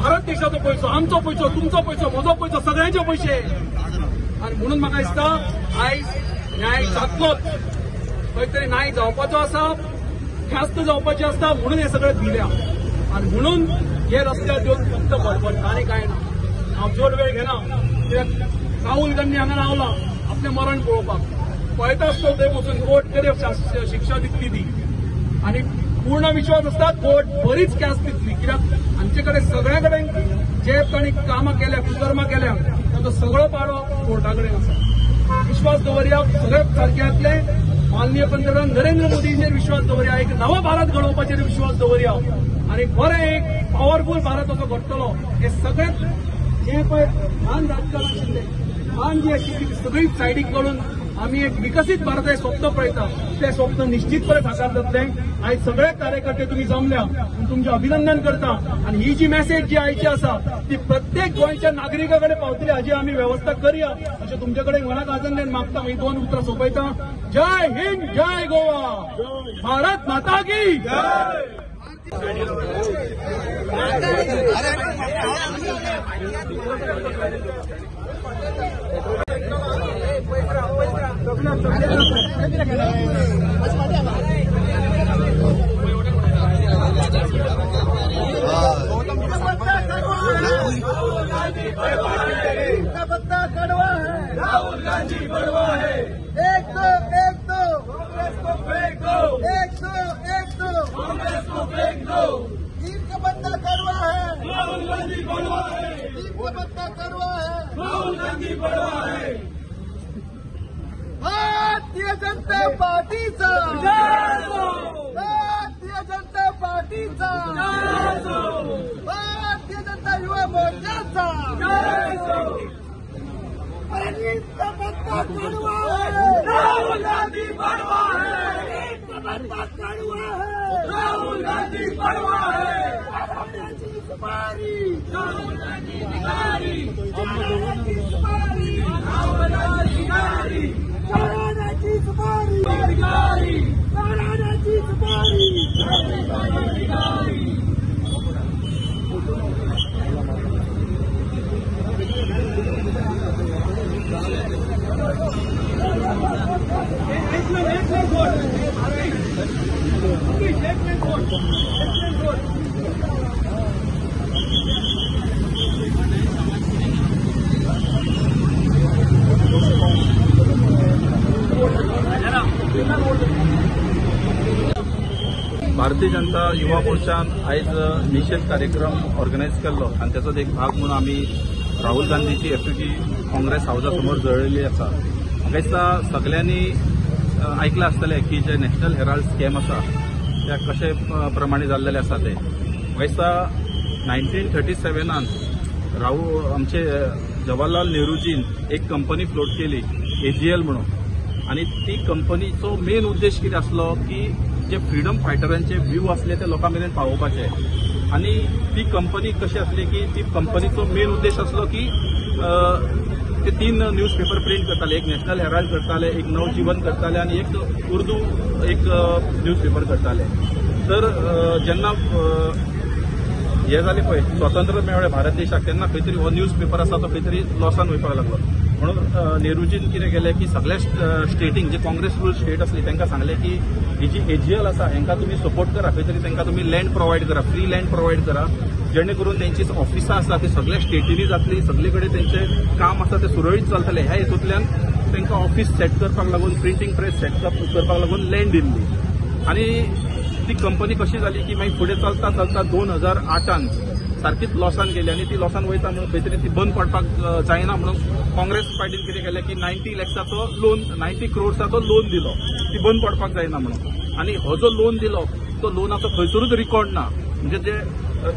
भारत देशाचो पैसो, आमचो पैसो, तुमचो पैसो, म्हजो पैसो, सगळ्यांचे पैसे. आणि म्हणून म्हाका दिसता आयज न्याय जातलोच. खंय तरी न्याय जावपाचो आसा, ख्यास्त जावपाची आसता, म्हणून हे सगळे दिल्या. आणि म्हणून हे रस्त्यार येवन फक्त बडबडटा आनी कांय ना. हांव चड वेळ घेना, कित्याक राहुल गांधी हांगा रावला आपलें मरण पळोवपाक. पळयता आसतो थंय वचून कोर्ट कितें शिक्षा दितली ती. आणि पूर्ण विश्वास आसता कोर्ट बरीच कॅस दितली, कित्याक आमचे कडेन सगळ्या कडेन जे तांणी कामां केल्या, कुकर्मां केल्या, ताचो सगळो पारो कोर्टा कडेन आसा. विश्वास दवरया, सगळे सारके जातले. माननीय पंतप्रधान नरेंद्र मोदींचेर विश्वास दवरया, एक नवो भारत घडोवपाचेर विश्वास दवरया आणि बरें एक पॉवरफुल भारत असो घडटलो. हे सगळे जे पळय ल्हान राजकारण आशिल्लें, ल्हान जी आशिल्ली सगळी सायडीक काडून आमी एक विकसीत भारत हे स्वप्न पळयता, ते स्वप्न निश्चितपणे साकार जातलें. आयज सगळे कार्यकर्ते तुम्ही जमल्या, तुमचे अभिनंदन करता. आणि ही जी मेसेज जी आयची आसा ती प्रत्येक गोंयच्या नागरिका कडेन पावतली हाची आमी व्यवस्था करया अशें तुमचे कडेन मनाक आजंदेन मागता. ही दोन उतरां सोंपयता. जय हिंद, जय गोवा, भारत माता की जय. बद्दा कड़वा है, राहुल गांधी बड़वा है. एक दो कांग्रेस को फेंक दो, एक दो कांग्रेस को फेंक दो. दीप का बद्दा कड़वा है, राहुल गांधी बड़वा है. दीप का बद्दा कड़वा है, राहुल गांधी बड़वा है. भारतीय जनता पार्टीचा, भारतीय जनता पार्टीचा, भारतीय जनता युवा मोर्चाचा. का बद्दा कड़वा है, राहुल गांधी बड़वा है. का बद्दा कड़वा है, राहुल गांधी बड़वा है. राहुल गांधी सुपारी, राहुल गांधी भिखारी, राहुल गांधी सुपारी, राहुल गांधी भिखारी, राहुल गांधी सुपारी, भिखारी, राहुल गांधी सुपारी, राहुल गांधी भिखारी. भारतीय जनता युवा मोर्चान आयज निषेध कार्यक्रम ऑर्गनायज केल्लो आणि त्याचो एक भाग म्हणून आम्ही राहुल गांधीची एफिगी काँग्रेस हाऊसा समोर जळयल्ली आसा. म्हाका दिसता सगळ्यांनी ऐकलं आसतलें की जे नॅशनल हेराल्ड स्कॅम आसा त्या कशे प्रमाणे जाल्लेले आसा ते. म्हाका दिसता 1937 आमचे जवाहरलाल नेहरूजीन एक कंपनी फ्लोट केली AGL म्हणून. आणि ती कंपनीचो मेन उद्देश कितें आसलो की जे फ्रीडम फायटरांचे व्यू असले ते लोकां मेरेन पावोवपाचे. आणि ती कंपनी कशी असली की ती कंपनीचो मेन उद्देश असलो की ते 3 न्यूजपेपर प्रिंट करताले. एक नॅशनल हेराल्ड करताले, एक नवजीवन करताले आणि एक उर्दू एक न्यूजपेपर करताले. तर जेन्ना हे जाले पळय स्वातंत्र्य मेळ्ळें भारत देशाक तेन्ना खंय तरी हो न्यूजपेपर आसा तो खंय तरी लॉसान वयपाक लागलो. म्हणून नेहरूजीन कितें केलें की सगळ्या स्टेटींक जे काँग्रेस रूल स्टेट असली तांकां सांगलें की ही जी AGL आसा हांकां तुमी सपोर्ट करा, खंय तरी तांकां तुमी लँड प्रोवायड करा, फ्री लँड प्रोवायड करा, जेणे करून त्यांची ऑफिसां आसा ती सगळ्या स्टेटींनी जातली, सगळे कडेन तेंचें काम आसा ते सुरळीत चलतलें. ह्या हेतूंतल्यान तांकां ऑफिस सेट करपाक लागून, प्रिंटींग प्रेस सेट करपाक लागून लँड दिल्ली. आणि ती कंपनी कशी जाली की मागीर फुडें चलता चलता 2008 सारकीच लॉसान गेली आणि ती लॉसान वयता म्हणून खंय तरी ती बंद पडपाक जायना म्हणून काँग्रेस पार्टीन कितें केलें की 90 लॅक्साचो लोन, 90 क्रोर्साचो लोन दिलो, ती बंद पडपाक जायना म्हणून. आणि हो जो लोन दिलो तो लोनाचो खंयसरूच रिकॉर्ड ना. म्हणजे जे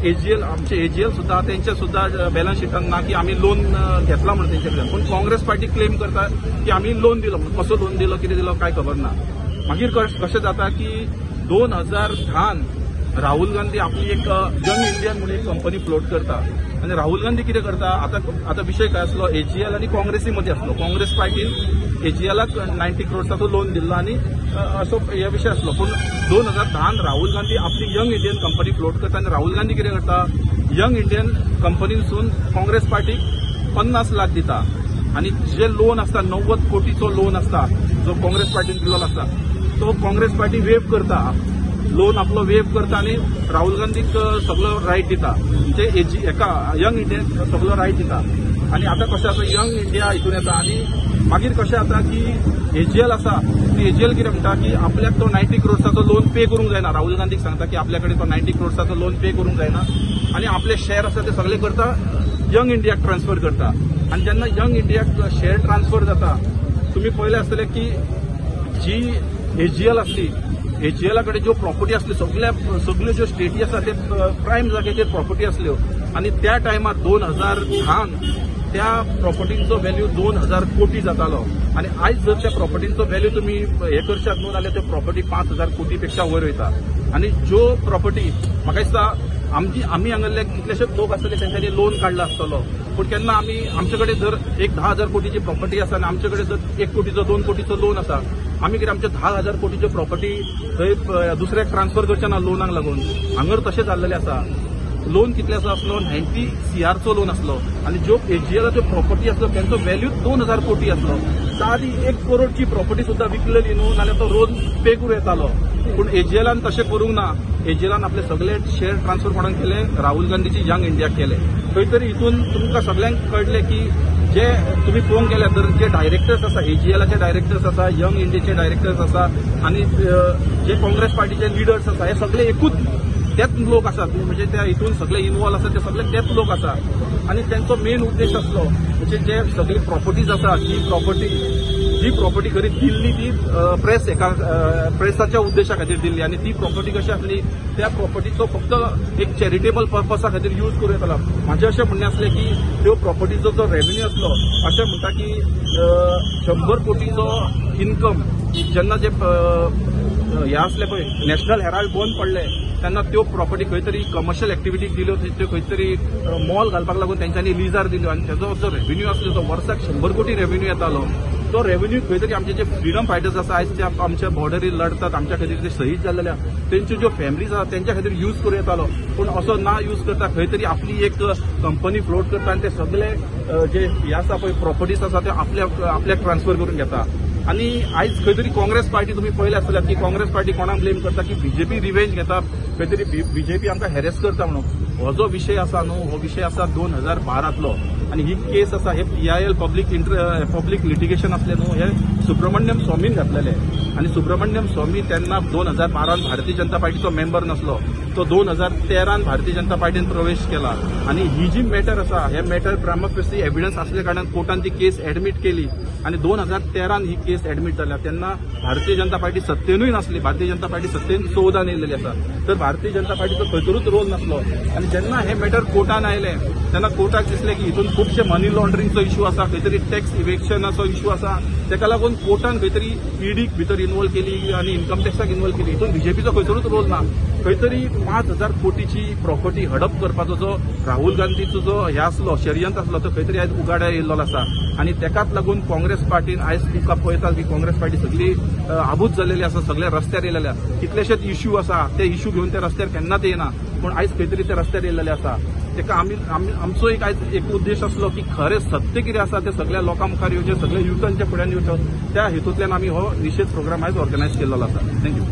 AGL आमचे AGL सुद्धा त्यांच्या सुद्धा बॅलन्स शीटान ना की आम्ही लोन घेतला म्हणून तेंचे कडल्यान. पण काँग्रेस पार्टी क्लेम करता की आम्ही लोन दिलो म्हणून. कसो लोन दिलो, कितें दिलो काय खबर ना. मागीर कशें जाता की 2010 राहुल गांधी आपली एक यंग इंडियन म्हणून एक कंपनी फ्लोट करता. आणि राहुल गांधी कितें करता, आता विषय काय आसलो AGL आणि काँग्रेसी मध्ये आसलो. काँग्रेस पार्टीन AGLाक 90 क्रोर्साचो लोन दिल्लो आणि असो हे विषय आसलो. पण 2010 राहुल गांधी आपली यंग इंडियन कंपनी फ्लोट करता आणि राहुल गांधी कितें करता यंग इंडियन कंपनीसून काँग्रेस पार्टीक 50 लाख दिता आणि जे लोन असता 90 कोटीचो लोन असता जो काँग्रेस पार्टीन दिल्लो असता तो काँग्रेस पार्टी वेव करता, लोन आपलो वेव करता आणि राहुल गांधीक सगळो रायट दिता, म्हणजे एका यंग इंडियन सगळो रायट दिता. आणि आता कशें आसा यंग इंडिया हितून येता आणि मागीर कशें जाता की एजीएल आसा ती एजीएल कितें म्हणटा की आपल्याक तो 90 करोड्साचो लोन पे करूंक जायना. राहुल गांधीक सांगता की आपल्या कडेन तो 90 करोड्साचो लोन पे करूंक जायना आणि आपले शेअर आसा ते सगळे करता यंग इंडियाक ट्रान्सफर करता. आणि जेन्ना यंग इंडियाक शेअर ट्रान्सफर जाता तुम्ही पळयलें आसतलें की जी एजीएल आसली एजीएला कडेन ज्यो प्रॉपर्टी आसल्यो सगळ्यो ज्यो स्टेटी आसा ते प्रायम जाग्याचेर प्रॉपर्टी आसल्यो आणि त्या टायमार 2010 त्या प्रॉपर्टींचो व्हॅल्यू 2000 कोटी जातालो आणि आयज जर त्या प्रॉपर्टींचो व्हॅल्यू तुम्ही हे करशात न्हू जाल्यार त्यो प्रॉपर्टी 5000 कोटीपेक्षा वयर वयता. आणि ज्यो प्रॉपर्टी म्हाका दिसता आमी हांगासले कितलेशेच लोक आसतले तेंच्यांनी लोन काडला आसतलो पूण केन्ना आमचे कडेन जर एक 10,000 कोटीची प्रॉपर्टी आसा आणि आमचे कडेन जर 1 कोटीचो 2 कोटीचो लोन आसा आमी कितें आमचे 10,000 कोटीच्यो प्रॉपर्टी थंय दुसऱ्याक ट्रान्सफर करचे ना लोनाक लागून. हांगर तशें जाल्लेलें आसा. लोन कितल्याचो आसलो 90 CRचो लोन आसलो आणि ज्यो एजीएलाच्यो प्रॉपर्टी आसलो त्यांचो व्हॅल्यू 2000 कोटी आसलो. सादी 1 करोडची प्रॉपर्टी सुद्धा विकलेली न्हू नाल्यार तो लोन पे करूं येतालो. पूण एजीएलान तशें करूंक ना. एजीएलान आपले सगळे शेअर ट्रान्सफर कोणाक केले राहुल गांधीची यंग इंडियाक केले. खंय तरी हितून तुमकां सगळ्यांक कळले की जे तुम्ही पळोवंक गेल्यार तर जे डायरेक्टर्स आसा एजीएलाचे डायरेक्टर्स आसा यंग इंडियाचे डायरेक्टर्स आसा आणि जे काँग्रेस पार्टीचे लिडर्स आसा हे सगळे एकूच तेच लोक आसात म्हणजे त्या हितून सगळे इन्वॉल्व आसा ते सगळे तेच लोक आसा. आणि त्यांचो मेन उद्देश आसलो म्हणजे जे सगळी प्रॉपर्टीज आसा जी प्रॉपर्टी खरी दिल्ली ती प्रेसाच्या उद्देशा खातीर दिल्ली आणि ती प्रॉपर्टी कशी आसली त्या प्रॉपर्टीचो फक्त एक चॅरिटेबल पर्पसा खातीर यूज करूं येतालो. म्हाजें अशें म्हणणें आसलें की त्यो प्रॉपर्टीचो जो रेव्हेन्यू आसलो अशें म्हणटा की 100 कोटीचो इन्कम जेन्ना जे हे आसले पळय नॅशनल हेराल्ड बंद पडले तेन्ना त्यो प्रॉपर्टी खंय तरी कमर्शियल एक्टिविटीक दिल्यो त्यो खंय तरी मॉल घालपाक लागून तेंच्यांनी लिजार दिल्यो आणि त्याचो जो रेव्हेन्यू आसलो तो वर्साक 100 कोटी रेव्हेन्यू येतालो. तो रेव्हेन्यू खंय तरी आमचे जे फ्रीडम फायटर्स आसा आयज ते आमच्या बॉर्डरीर लढतात आमच्या खातीर जे शहीद जाल्लेले तेंच्यो ज्यो फॅमिलीज आसा तेंच्या खातीर यूज करूं येतालो पूण असो ना यूज करता खंय तरी आपली एक कंपनी फ्लोट करता आणि ते सगळे जे हे आसा पळय प्रॉपर्टीज आसा ते आपल्याक ट्रान्सफर करून घेता. आणि आयज खंय तरी काँग्रेस पार्टी तुम्ही पळयले आसतल्यात की काँग्रेस पार्टी कोणाक ब्लेम करता की बीजेपी रिवेंज घेता खंय तरी बीजेपी आमकां हॅरेस करता म्हणून. हो जो विशय आसा न्हू हो विशय आसा 2012तलो आणि ही केस आसा हे PIL पब्लीक लिटिगेशन असले न्हू हे सुब्रमण्यम स्वामीन घातलेले आणि सुब्रमण्यम स्वामी तेन्ना 2012 भारतीय जनता पार्टीचो मेंबर नसलो. तो 2013 भारतीय जनता पार्टीन प्रवेश केला आणि ही जी मॅटर आसा हे मॅटर प्रामा फेसी एव्हिडन्स असल्या कारणान कोर्टान ती केस ऍडमिट केली आणि 2013 ही केस ऍडमिट जाल्या तेन्ना भारतीय जनता पार्टी सत्तेनूय नासली. भारतीय जनता पार्टी सत्तेन 14 येयलेली आसा तर भारतीय जनता पार्टीचो खंयतरूच रोल नासलो. आणि जेन्ना हे मॅटर कोर्टान आयले तेन्ना कोर्टाक दिसले की हितून खुबशे मनी लॉन्ड्रिंगचो इश्यू आसा खंय तरी टॅक्स इवेक्शनाचो इश्यू आसा तेका लागून कोर्टान खंय तरी ईडीक भितर इन्वॉल्व केली आणि इन्कम टॅक्साक इन्वॉल्व केली. हितून बीजेपीचो खंयतरूच रोल ना. खंय तरी 5000 कोटीची प्रॉपर्टी हडप करपाचो जो राहुल गांधीचो जो हे आसलो षडयंत्र आसलो तो खंय तरी आयज उगाड्यार येयल्लो आसा आणि तेकाच लागून काँग्रेस पार्टीन आयज तुमकां पळयता की काँग्रेस पार्टी सगळी आबूज जाल्लेली आसा सगळे रस्त्यार येयलेले कितलेशेच इश्यू आसा ते इश्यू घेवन ते रस्त्यार केन्नाच येना पूण आयज खंय तरी ते रस्त्यार येयलेले आसा. तेका आमचो आयज एक उद्देश आसलो की खरें सत्य कितें आसा ते सगळ्या लोकां मुखार येवचें सगळ्या युथांच्या फुड्यान येवचो त्या हेतूंतल्यान आमी हो निशेध प्रोग्राम आयज ऑर्गनायज केल्लो आसा. थँक्यू.